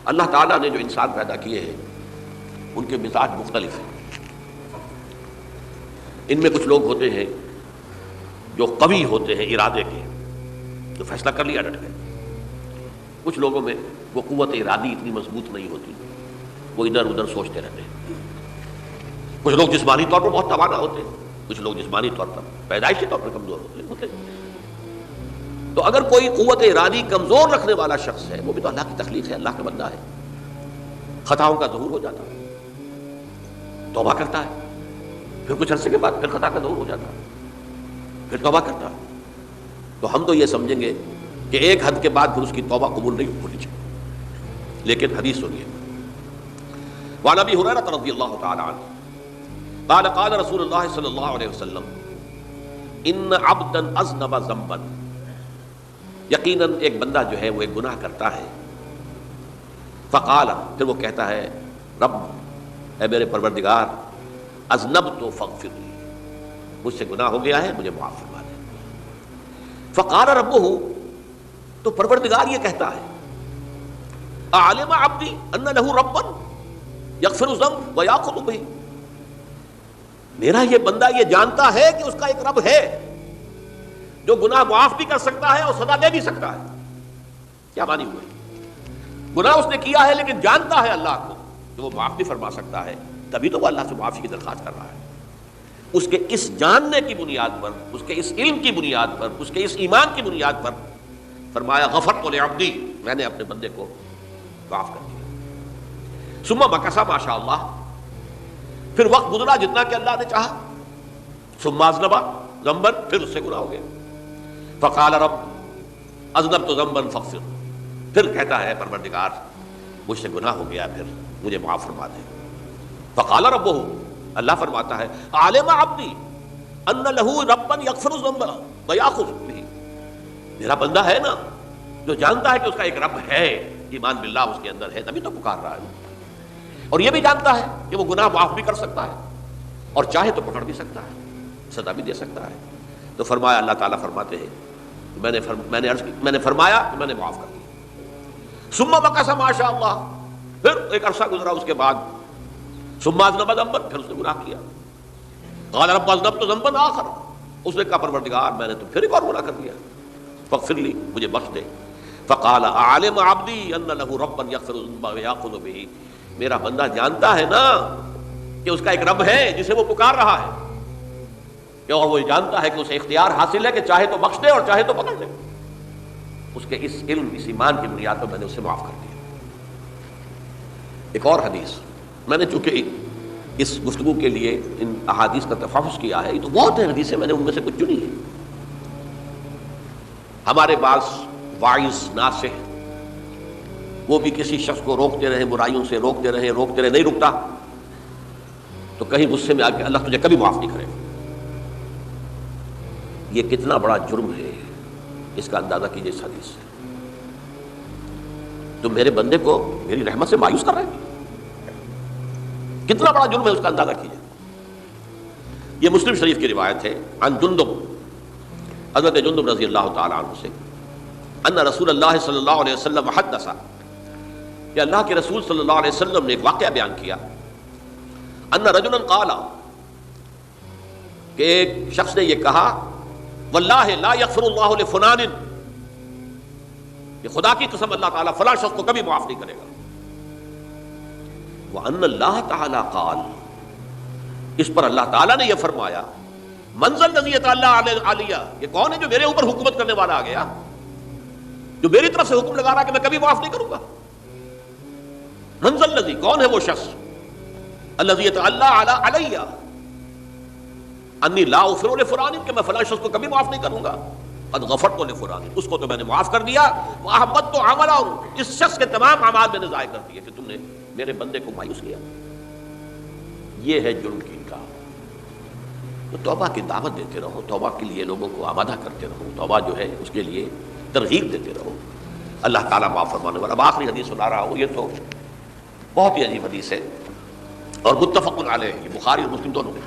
اللہ تعالیٰ نے جو انسان پیدا کیے ہیں ان کے مزاج مختلف ہیں. ان میں کچھ لوگ ہوتے ہیں جو قوی ہوتے ہیں ارادے کے، جو فیصلہ کر لیا ڈٹ گئے. کچھ لوگوں میں وہ قوت ارادی اتنی مضبوط نہیں ہوتی، وہ ادھر ادھر سوچتے رہتے ہیں. کچھ لوگ جسمانی طور پر بہت توانا ہوتے ہیں، کچھ لوگ جسمانی طور پر پیدائشی طور پر کمزور ہوتے ہیں. تو اگر کوئی قوت ارادی کمزور رکھنے والا شخص ہے، وہ بھی تو اللہ کی تخلیق ہے، اللہ کا بندہ ہے، خطاؤں کا ظہور ہو جاتا ہے، توبہ کرتا ہے، پھر کچھ عرصے کے بعد پھر خطا کا ظہور ہو جاتا ہے، پھر توبہ کرتا ہے. تو ہم تو یہ سمجھیں گے کہ ایک حد کے بعد پھر اس کی توبہ قبول نہیں ہونی چاہیے. لیکن حدیث سنیے. وعن ابی ہریرہ رضی اللہ تعالی عنہ قال قال رسول اللہ صلی اللہ علیہ وسلم ان عبدا اذنب ذنبا، یقیناً ایک بندہ جو ہے وہ ایک گناہ کرتا ہے. فقال، پھر وہ کہتا ہے رب، اے میرے پروردگار، اذنبت فاغفر لی، مجھ سے گناہ ہو گیا ہے، مجھے معاف فرما دے. فقال ربہ، تو پروردگار یہ کہتا ہے اعلم عبدی ان لہ ربا یغفر الذنب ویأخذ بہ، میرا یہ بندہ یہ جانتا ہے کہ اس کا ایک رب ہے جو گناہ معاف بھی کر سکتا ہے اور سزا دے بھی سکتا ہے. کیا معنی ہوئے؟ گناہ اس نے کیا ہے لیکن جانتا ہے اللہ کو کہ وہ معاف بھی فرما سکتا ہے، تبھی تو وہ اللہ سے معافی کی درخواست کر رہا ہے. اس کے اس جاننے کی بنیاد پر، اس کے اس علم کی بنیاد پر، اس کے اس ایمان کی بنیاد پر فرمایا غفرت لعبدی، میں نے اپنے بندے کو معاف کر دیا. ثم مکث ما شاء اللہ، پھر وقت گزرا جتنا کہ اللہ نے چاہا. ثم اذنب ذنبا، پھر اس سے گناہ ہو گیا. فقال رب اذنبت ذنبا فاغفر، پھر کہتا ہے پروردگار مجھ سے گناہ ہو گیا، پھر مجھے معاف فرما دے. فقال ربہ، اللہ فرماتا ہے عالم عبدی ان لہ ربا یغفر الذنب ویأخذ بہ، میرا بندہ ہے نا جو جانتا ہے کہ اس کا ایک رب ہے، ایمان باللہ اس کے اندر ہے، تبھی تو پکار رہا ہے. اور یہ بھی جانتا ہے کہ وہ گناہ معاف بھی کر سکتا ہے اور چاہے تو پکڑ بھی سکتا ہے، سزا بھی دے سکتا ہے. تو فرمایا، اللہ تعالیٰ فرماتے ہیں میں نے فرمایا کہ میں نے معاف کر دیا. ثم مکث ما شاء اللہ، پھر ایک عرصہ گزرا اس کے بعد. ثم اذنب ذنبا، پھر اس نے گناہ کیا. قال رب اذنبت ذنبا آخر، اس نے کہا پروردگار میں نے تو پھر ایک اور گناہ کر دیا، فاغفر لی، مجھے بخش دے. فقال اعلم عبدی ان لہ ربا یغفر الذنب ویأخذ بہ، میرا بندہ جانتا ہے نا کہ اس کا ایک رب ہے جسے وہ پکار رہا ہے، اور وہ جانتا ہے کہ اسے اختیار حاصل ہے کہ چاہے تو بخش دے اور چاہے تو پکڑ دے. اس کے اس علم، اس ایمان کی بنیاد پر میں نے اسے معاف کر دیا. ایک اور حدیث، میں نے چونکہ اس گفتگو کے لیے ان احادیث کا تفحص کیا ہے، یہ تو بہت ہیں حدیثیں، میں نے ان میں سے کچھ چنی ہے. ہمارے بعض واعظ ناصح وہ بھی کسی شخص کو روکتے رہے، برائیوں سے روکتے رہے، نہیں رکتا تو کہیں غصے میں آ کے اللہ تجھے کبھی معاف نہیں کرے. یہ کتنا بڑا جرم ہے، اس کا اندازہ کیجیے اس حدیث سے. تو میرے بندے کو میری رحمت سے مایوس کر رہے ہیں، کتنا بڑا جرم ہے اس کا اندازہ کیجیے. یہ مسلم شریف کی روایت ہے عن جندب، حضرت جندب رضی اللہ تعالی عنہ سے، ان رسول اللہ صلی اللہ علیہ وسلم حدث، کہ اللہ کے رسول صلی اللہ علیہ وسلم نے ایک واقعہ بیان کیا. ان رجلا قال، کہ ایک شخص نے یہ کہا واللہ لا یغفر اللہ لفلان، کہ خدا کی قسم اللہ تعالیٰ فلاں شخص کو کبھی معاف نہیں کرے گا. وان اللہ تعالیٰ قال، اس پر اللہ تعالیٰ نے یہ فرمایا من ذا الذی یتعالی علیہ، یہ کون ہے جو میرے اوپر حکومت کرنے والا آ گیا، جو میری طرف سے حکم لگا رہا کہ میں کبھی معاف نہیں کروں گا. من ذا الذی، کون ہے وہ شخص، الذی یتعالی علیہ انی لا اغفر لفلان، کہ میں فلاں شخص کو کبھی معاف نہیں کروں گا. قد غفرت لفلان، اس کو تو میں نے معاف کر دیا. واحبطت عملہ، اس شخص کے تمام اعمال میں نے ضائع کر دیے کہ تم نے میرے بندے کو مایوس کیا. یہ ہے جرم کی انکار. تو توبہ کی دعوت دیتے رہو، توبہ کے لیے لوگوں کو آمادہ کرتے رہو، توبہ جو ہے اس کے لیے ترغیب دیتے رہو. اللہ تعالیٰ معاف فرمانے والا. اب آخری حدیث سنا رہا ہوں، یہ تو بہت ہی عجیب حدیث ہے اور متفق علیہ، یہ بخاری اور مسلم دونوں میں.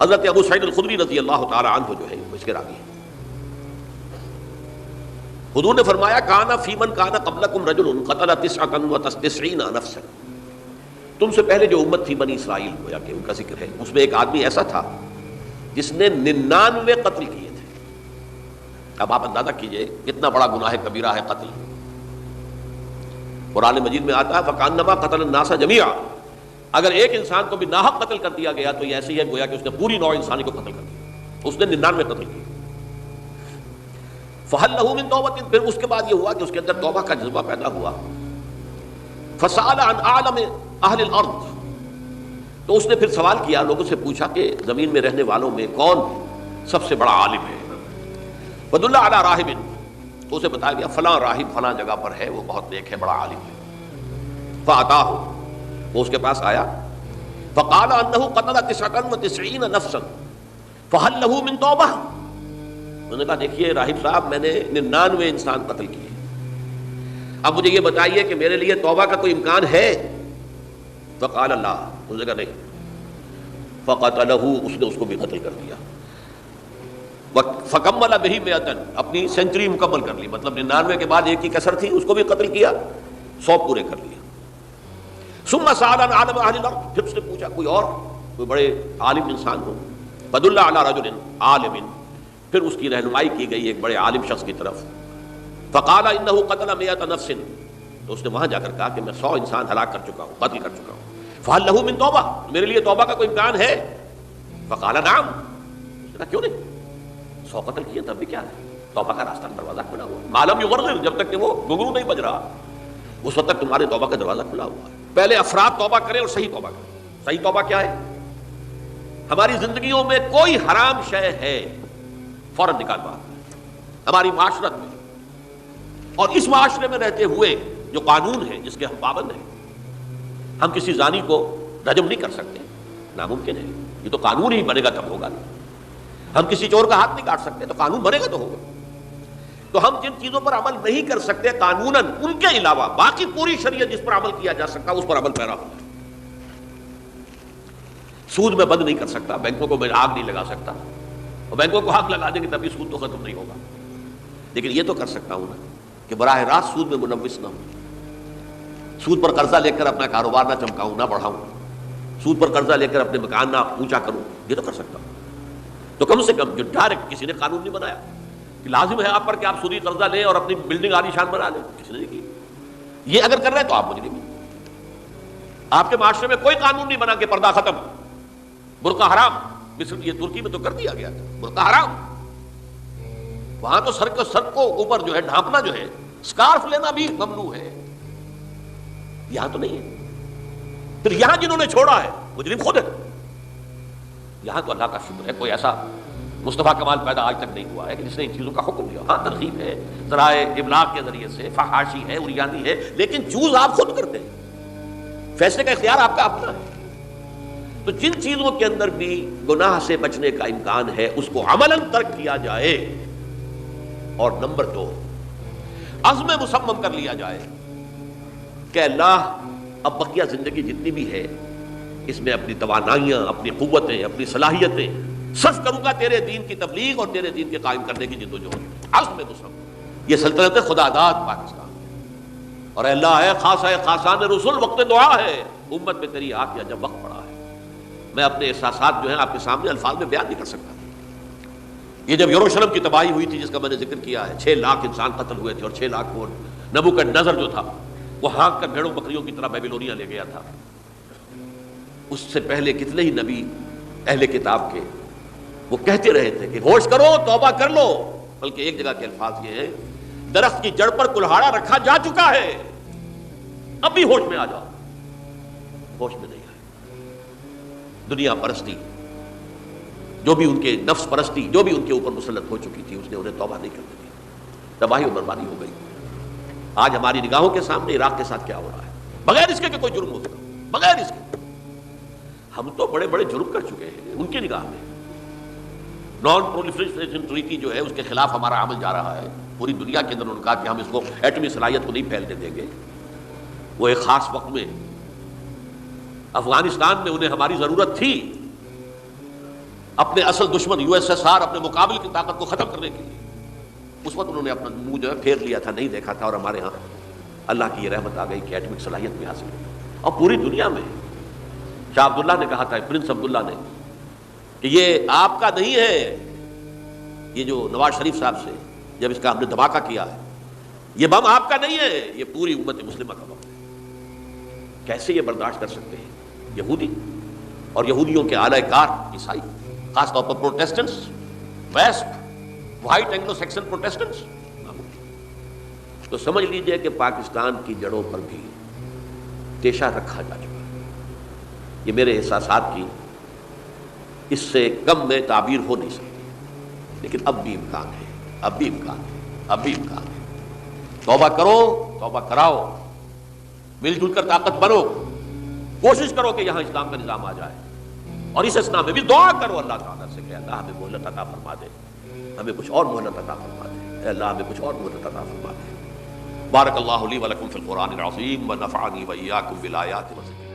حضرت ابو سعید الخدری رضی اللہ تعالی عنہ جو ہے وہ اس کے راوی ہیں. حضور نے فرمایا کانا فی من کانا قبلکم رجل قتل 99 نفسا، تم سے پہلے جو امت تھی بنی اسرائیل، گویا کہ ان کا ذکر ہے، اس میں ایک آدمی ایسا تھا جس نے 99 قتل کیے تھے۔ اب آپ اندازہ کیجئے کتنا بڑا گناہ کبیرہ ہے قتل۔ قرآن مجید میں آتا ہے فَكَأَنَّمَا قَتَلَ النَّاسَ جَمِيعًا، اگر ایک انسان کو بھی ناحق قتل کر دیا گیا تو یہ ایسی ہے گویا کہ اس نے پوری نوع انسانی کو قتل کر دیا، اس نے 99 قتل کیے۔ فَهَلْ لَهُ مِن تَوْبَةٍ، پھر اس کے بعد یہ ہوا کہ اس کے اندر توبہ کا جذبہ پیدا ہوا۔ فَسَأَلَ عَنْ أَعْلَمِ أَهْلِ الْأَرْضِ، تو اس نے پھر سوال کیا، لوگوں سے پوچھا کہ زمین میں رہنے والوں میں کون سب سے بڑا عالم ہے۔ وَدُلَّ عَلَىٰ رَاهِبٍ، تو اسے بتایا گیا فلاں راہب فلاں جگہ پر ہے، وہ بہت نیک ہے، بڑا عالم ہے۔ فَأَتَاهُ، وہ اس کے پاس آیا، فَقَالَ أَنَّهُ قَتَلَ 99 نَفْسًا فَهَلْ لَهُ مِن تَوْبَةٍ، انہوں نے کہا دیکھیے راہب صاحب میں نے 99 انسان قتل کیے، اب مجھے یہ بتائیے کہ میرے لیے توبہ کا کوئی امکان ہے؟ فقال لا، اس نے کہا نہیں۔ فقتلہ، اس نے اس کو بھی قتل کر دیا۔ فکمل بہ 100، اپنی سینچری مکمل کر لی، مطلب 99 کے بعد ایک کی کسر تھی، اس کو بھی قتل کیا، 100 پورے کر لیا۔ ثم سأل عن عالم اہل الارض، پھر اس نے پوچھا کوئی اور کوئی بڑے عالم انسان ہو۔ فدل علی رجل عالم، پھر اس کی رہنمائی کی گئی ایک بڑے عالم شخص کی طرف۔ فقال انہ قتل 100 نفس، تو اس نے وہاں جا کر کہا کہ میں 100 انسان ہلاک کر چکا ہوں، قتل کر چکا ہوں۔ فہل لہ من توبہ، میرے لیے توبہ کا کوئی امکان ہے؟ فقال نعم، اس نے کہا کیوں نہیں، 100 قتل کیے تب بھی کیا ہے، توبہ کا راستہ دروازہ کھلا ہوا، معلوم یغرغر، جب تک کہ وہ گھنگرو نہیں بج رہا اس وقت تک تمہارے توبہ کا دروازہ کھلا ہوا ہے۔ پہلے افراد توبہ کریں اور صحیح توبہ کریں۔ صحیح توبہ کیا ہے؟ ہماری زندگیوں میں کوئی حرام شے ہے فوراً نکال باہر، ہماری معاشرت میں اور اس معاشرے میں رہتے ہوئے جو قانون ہے جس کے ہم پابند ہیں، ہم کسی زانی کو رجم نہیں کر سکتے، ناممکن ہے، یہ تو قانون ہی بنے گا تب ہوگا۔ ہم کسی چور کا ہاتھ نہیں کاٹ سکتے، تو قانون بنے گا تو ہوگا۔ تو ہم جن چیزوں پر عمل نہیں کر سکتے قانوناً، ان کے علاوہ باقی پوری شریعت جس پر عمل کیا جا سکتا اس پر عمل پیرا ہوتا ہے۔ سود میں بند نہیں کر سکتا، بینکوں کو میں آگ نہیں لگا سکتا، اور بینکوں کو آگ لگا دیں گے تبھی سود تو ختم نہیں ہوگا، لیکن یہ تو کر سکتا ہوں نا کہ براہ راست سود میں ملوث نہ ہوں، سود پر قرضہ لے کر اپنا کاروبار نہ چمکاؤں نہ بڑھاؤں، سود پر قرضہ لے کر اپنے مکان نہ اونچا کروں، یہ تو کر سکتا ہوں۔ تو کم سے کم جو ڈائریکٹ کسی نے قانون نہیں بنایا کہ لازم ہے آپ پر کہ آپ سودی قرضہ لیں اور اپنی بلڈنگ عالی شان بنا لیں، کسی نے نہیں کی۔ یہ اگر کر رہے ہیں تو آپ مجرم ہیں۔ آپ کے معاشرے میں کوئی قانون نہیں بنا کہ پردہ ختم، برقع حرام، مصر یہ ترکی میں تو کر دیا گیا تھا، برقع حرام، وہاں تو سر کو اوپر جو ہے ڈھانپنا جو ہے، سکارف لینا بھی ممنوع ہے، یہاں تو نہیں ہے۔ پھر یہاں جنہوں نے چھوڑا ہے مجرم خود ہے۔ یہاں تو اللہ کا شکر ہے کوئی ایسا مصطفیٰ کمال پیدا آج تک نہیں ہوا ہے کہ جس نے ان چیزوں کا حکم دیا۔ ہاں ترغیب ہے، ذرائع ابلاغ کے ذریعے سے، فحاشی ہے، عریانی ہے، لیکن چوز آپ خود کرتے ہیں، فیصلے کا اختیار آپ کا اپنا ہے۔ تو جن چیزوں کے اندر بھی گناہ سے بچنے کا امکان ہے اس کو عملاً ترک کیا جائے، اور نمبر 2 عزم مصمم کر لیا جائے کہ اللہ اب بقیہ زندگی جتنی بھی ہے اس میں اپنی توانائیاں، اپنی قوتیں، اپنی صلاحیتیں صرف کروں گا تیرے دین کی تبلیغ اور تیرے دین کے قائم کرنے کی جدوجہد۔ عزم مصمم، یہ سلطنت خدا داد پاکستان، اور اے اللہ ہے خاص ہے خاصان رسول، وقت دعا ہے، امت میں تیری آ کیا جب وقت پڑا ہے۔ میں اپنے احساسات جو ہیں آپ کے سامنے الفاظ میں بیان نہیں کر سکتا۔ یہ جب یروشلم کی تباہی ہوئی تھی جس کا میں نے ذکر کیا ہے، 6 لاکھ انسان قتل ہوئے تھے، اور 6 لاکھ کو نبوکدنضر جو تھا وہ ہانک کر بھیڑوں بکریوں کی طرح بیبیلونیا لے گیا تھا۔ اس سے پہلے کتنے ہی نبی اہل کتاب کے وہ کہتے رہے تھے کہ ہوش کرو، توبہ کر لو، بلکہ ایک جگہ کے الفاظ یہ ہیں درخت کی جڑ پر کلہاڑا رکھا جا چکا ہے، اب بھی ہوش میں آ جاؤ، ہوش میں نہیں آئے۔ دنیا پرستی جو بھی ان کے نفس پرستی جو بھی ان کے اوپر مسلط ہو چکی تھی، اس نے انہیں توبہ نہیں کرنے دی، تباہی و بربادی ہو گئی۔ آج ہماری نگاہوں کے سامنے عراق کے ساتھ کیا ہو رہا ہے، بغیر اس کے کہ کوئی جرم ہو سکا، بغیر اس کے ہم تو بڑے بڑے جرم کر چکے ہیں ان کی نگاہ میں۔ نان پرولیفریشن ٹریٹی جو ہے اس کے خلاف ہمارا عمل جا رہا ہے پوری دنیا کے اندر، انہوں نے کہا کہ ہم اس کو ایٹمی صلاحیت کو نہیں پھیلنے دیں گے۔ وہ ایک خاص وقت میں افغانستان میں انہیں ہماری ضرورت تھی اپنے اصل دشمن USSR اپنے مقابل کی طاقت کو ختم کرنے کے لیے، اس وقت انہوں نے اپنا منہ جو ہے پھیر لیا تھا، نہیں دیکھا تھا، اور ہمارے ہاں اللہ کی یہ رحمت آ گئی کہ ایٹمک صلاحیت بھی حاصل ہوئی، اور پوری دنیا میں شاہ عبداللہ نے کہا تھا، پرنس عبداللہ نے، کہ یہ آپ کا نہیں ہے، یہ جو نواز شریف صاحب سے جب اس کا ہم نے دھماکہ کیا ہے، یہ بم آپ کا نہیں ہے، یہ پوری امت مسلمہ کا بم ہے۔ کیسے یہ برداشت کر سکتے ہیں یہودی اور یہودیوں کے اعلی کار عیسائی، خاص طور پر Protestants, west white Anglo Saxon Protestants? تو سمجھ لیجئے کہ پاکستان کی جڑوں پر بھی تیشہ رکھا جا چکا ہے۔ یہ میرے احساسات کی اس سے کم میں تعبیر ہو نہیں سکتی، لیکن اب بھی امکان ہے، اب بھی امکان ہے، اب بھی امکان ہے۔ توبہ کرو، توبہ کراؤ، مل جل کر طاقت بنو، کوشش کرو کہ یہاں اسلام کا نظام آ جائے، اور اس اسنا میں بھی دعا کرو اللہ تعالیٰ سے کہ اللہ ہمیں مہلت عطا فرما دے، ہمیں کچھ اور مہلت عطا فرما دے، اے اللہ ہمیں کچھ اور مہلت عطا فرما دے۔ بارک اللہ لی ولکم فی القرآن العظیم ونفعنی وإیاکم بالآیات والذکر